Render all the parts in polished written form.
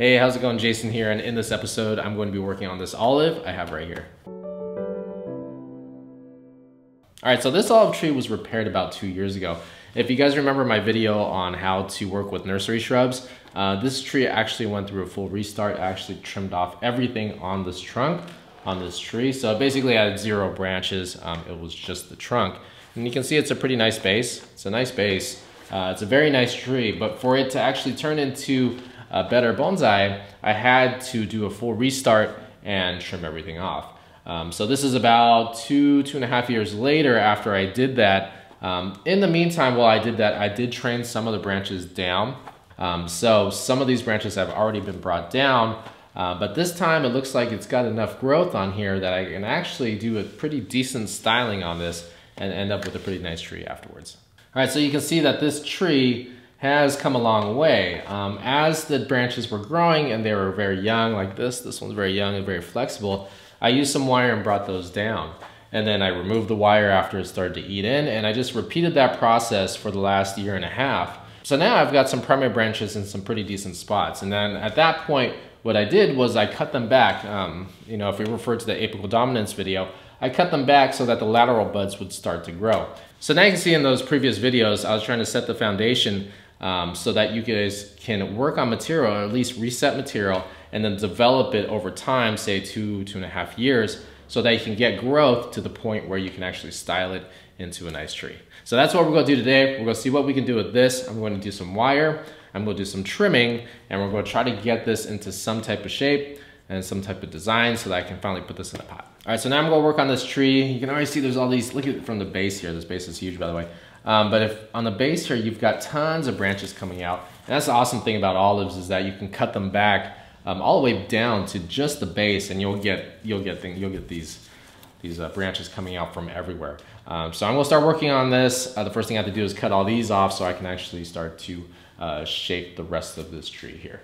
Hey, how's it going? Jason here, and in this episode, I'm going to be working on this olive I have right here. All right, so this olive tree was repaired about 2 years ago. If you guys remember my video on how to work with nursery shrubs, this tree actually went through a full restart. I actually trimmed off everything on this trunk, on this tree. So basically I had 0 branches. It was just the trunk. And you can see it's a pretty nice base. It's a nice base. It's a very nice tree, but for it to actually turn into a better bonsai, I had to do a full restart and trim everything off. So this is about 2.5 years later after I did that. In the meantime, while I did that, I did train some of the branches down. So some of these branches have already been brought down, but this time it looks like it's got enough growth on here that I can actually do a pretty decent styling on this and end up with a pretty nice tree afterwards. All right, so you can see that this tree has come a long way. As the branches were growing and they were very young, like this one's very young and very flexible, I used some wire and brought those down. And then I removed the wire after it started to eat in, and I just repeated that process for the last 1.5 years. So now I've got some primary branches in some pretty decent spots. And then at that point, what I did was I cut them back. You know, if we refer to the apical dominance video, I cut them back so that the lateral buds would start to grow. So now you can see in those previous videos, I was trying to set the foundation so that you guys can work on material, or at least reset material, and then develop it over time, say 2.5 years, so that you can get growth to the point where you can actually style it into a nice tree. So that's what we're gonna do today. We're gonna see what we can do with this. I'm going to do some wire, I'm gonna do some trimming, and we're gonna try to get this into some type of shape and some type of design so that I can finally put this in a pot. All right, so now I'm gonna work on this tree. You can already see there's all these, look at it from the base here. This base is huge, by the way. But if on the base here, you've got tons of branches coming out. And that's the awesome thing about olives, is that you can cut them back all the way down to just the base, and you'll get these branches coming out from everywhere. So I'm gonna start working on this. The first thing I have to do is cut all these off so I can actually start to shape the rest of this tree here.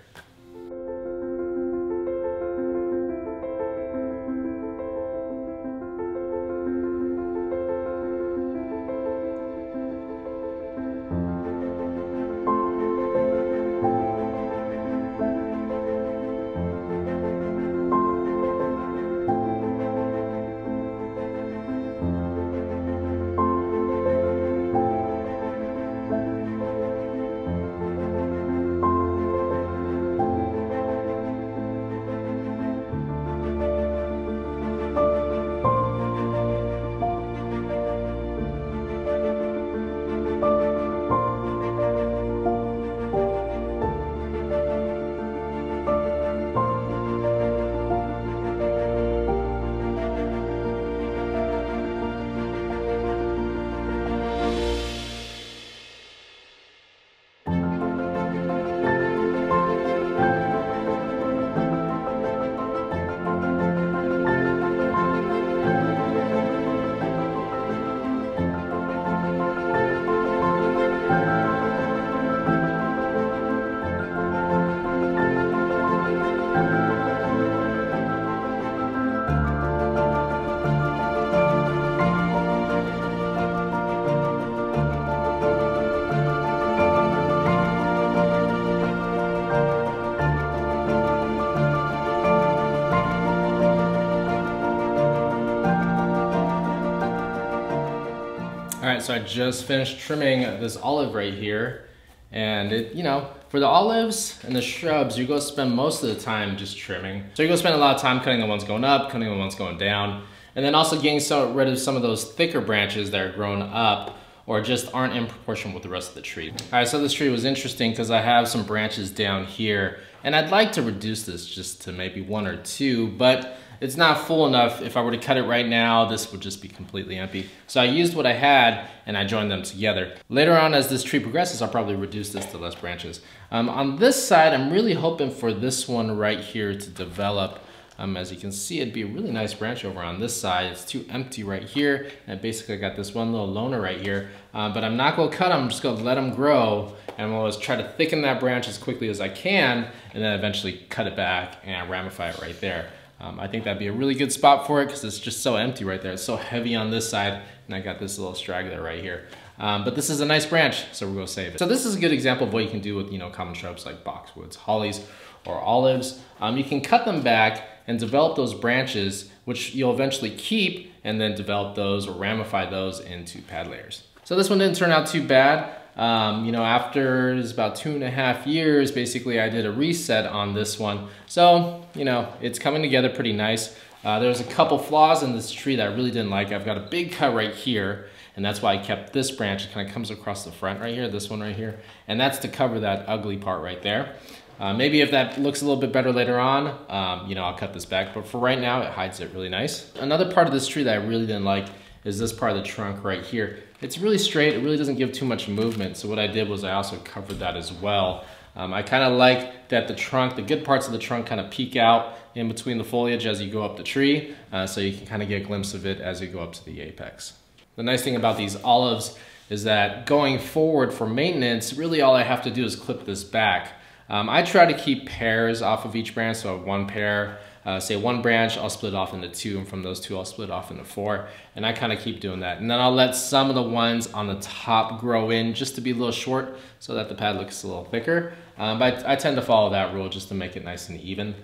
All right, so I just finished trimming this olive right here. And it, you know, for the olives and the shrubs, you're gonna spend most of the time just trimming. So you're gonna spend a lot of time cutting the ones going up, cutting the ones going down, and then also getting rid of some of those thicker branches that are grown up or just aren't in proportion with the rest of the tree. All right, so this tree was interesting because I have some branches down here, and I'd like to reduce this just to maybe 1 or 2, but it's not full enough. If I were to cut it right now, this would just be completely empty. So I used what I had and I joined them together. Later on, as this tree progresses, I'll probably reduce this to less branches. On this side, I'm really hoping for this one right here to develop. As you can see, it'd be a really nice branch over on this side. It's too empty right here. And I basically got this one little loner right here. But I'm not gonna cut them, I'm just gonna let them grow. And I'm always try to thicken that branch as quickly as I can, and then eventually cut it back and ramify it right there. I think that'd be a really good spot for it because it's just so empty right there. It's so heavy on this side, and I got this little straggler right here. But this is a nice branch, so we're gonna save it. So this is a good example of what you can do with, you know, common shrubs like boxwoods, hollies, or olives. You can cut them back and develop those branches, which you'll eventually keep, and then develop those or ramify those into pad layers. So this one didn't turn out too bad. You know, after about 2.5 years, basically I did a reset on this one. So, you know, it's coming together pretty nice. There's a couple flaws in this tree that I really didn't like. I've got a big cut right here, and that's why I kept this branch. It kind of comes across the front right here, this one right here, and that's to cover that ugly part right there. Maybe if that looks a little bit better later on, you know, I'll cut this back, but for right now, it hides it really nice. Another part of this tree that I really didn't like is this part of the trunk right here. It's really straight, it really doesn't give too much movement, so what I did was I also covered that as well. I kind of like that the trunk, the good parts of the trunk kind of peek out in between the foliage as you go up the tree, so you can kind of get a glimpse of it as you go up to the apex. The nice thing about these olives is that going forward for maintenance, really all I have to do is clip this back. I try to keep pairs off of each branch, so one pair, say one branch, I'll split off into 2, and from those 2, I'll split off into 4, and I kind of keep doing that. And then I'll let some of the ones on the top grow in just to be a little short so that the pad looks a little thicker. But I tend to follow that rule just to make it nice and even.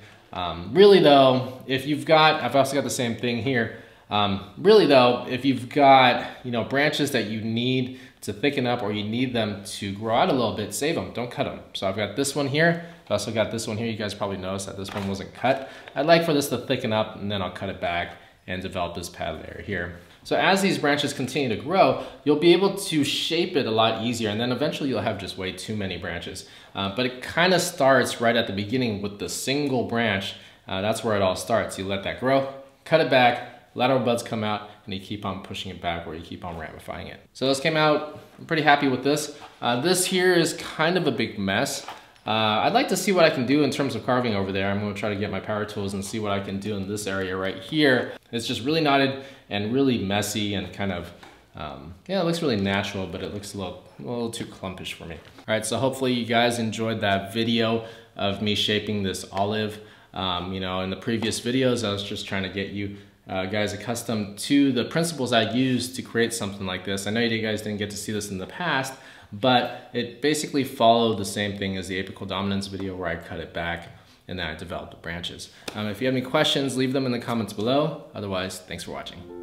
Really though, if you've got, I've also got the same thing here. Really though, if you've got, you know, branches that you need to thicken up or you need them to grow out a little bit, save them, don't cut them. So I've got this one here. I've also got this one here. You guys probably noticed that this one wasn't cut. I'd like for this to thicken up, and then I'll cut it back and develop this pad layer here. So as these branches continue to grow, you'll be able to shape it a lot easier, and then eventually you'll have just way too many branches. But it kind of starts right at the beginning with the single branch. That's where it all starts. You let that grow, cut it back, lateral buds come out, and you keep on pushing it back or you keep on ramifying it. So this came out, I'm pretty happy with this. This here is kind of a big mess. I'd like to see what I can do in terms of carving over there. I'm gonna try to get my power tools and see what I can do in this area right here. It's just really knotted and really messy and kind of, yeah, it looks really natural, but it looks a little too clumpish for me. All right, so hopefully you guys enjoyed that video of me shaping this olive. You know, in the previous videos, I was just trying to get you guys accustomed to the principles I use to create something like this. I know you guys didn't get to see this in the past, but it basically followed the same thing as the apical dominance video where I cut it back and then I developed the branches. If you have any questions, leave them in the comments below. Otherwise, thanks for watching.